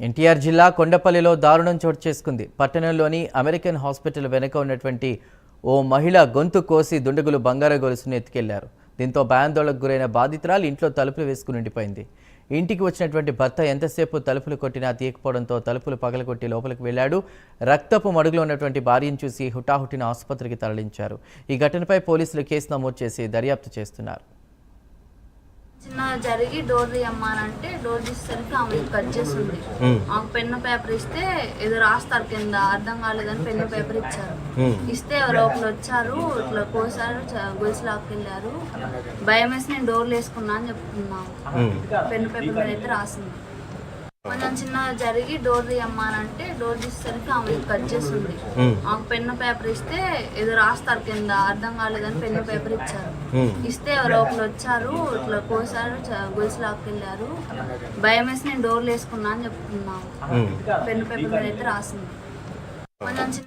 ఎన్టీఆర్ జిల్లా కొండపల్లిలో దారుణం చోటు చేసుకుంది. పట్టణంలోని అమెరికన్ హాస్పిటల్ వెనుక ఉన్నటువంటి ఓ మహిళ గొంతు కోసి దుండగులు బంగారు గొలుసును ఎత్తుకెళ్లారు. దీంతో భయాందోళనకు గురైన బాధితురాలు ఇంట్లో తలుపులు వేసుకుని ఉండిపోయింది. ఇంటికి వచ్చినటువంటి భర్త ఎంతసేపు తలుపులు కొట్టినా తీయకపోవడంతో తలుపులు పగలగొట్టి లోపలికి వెళ్లాడు. రక్తపు మడుగులో ఉన్నటువంటి భార్యను చూసి హుటాహుటిన ఆసుపత్రికి తరలించారు. ఈ ఘటనపై పోలీసులు కేసు నమోదు చేసి దర్యాప్తు చేస్తున్నారు. చిన్న జరిగి డోర్ తీయమ్మానంటే డోర్ తీసేసరికి ఆమె కట్ చేసింది. ఆమె పెన్ను పేపర్ ఇస్తే ఏదో రాస్తారు కింద, అర్థం కాలేదని పెన్ను పేపర్ ఇచ్చారు. ఇస్తే ఎవరో ఒకరు వచ్చారు, ఇట్లా కోసారు, గొలుసు లాక్కెళ్ళారు. భయం వేసి నేను డోర్లు వేసుకున్నా అని చెప్తున్నాను. పెన్ను పేపర్ మీద అయితే రాసింది. కొంచెం చిన్న జరిగి డోర్ తీయమ్మానంటే డోర్ తీసేసరికి ఆమె కట్ చేసింది. ఆమె పెన్ను పేపర్ ఇస్తే ఏదో రాస్తారు కింద, అర్థం కాలేదని పెన్ను పేపర్ ఇచ్చారు. ఇస్తే ఎవరో ఒకరు వచ్చారు, ఇట్లా కోసారు, గొలుసు లాక్కెళ్ళారు. భయం వేసి నేను డోర్లు వేసుకున్నా అని చెప్తున్నాను. పెన్ను పేపర్ మీద అయితే రాసింది. కొంచెం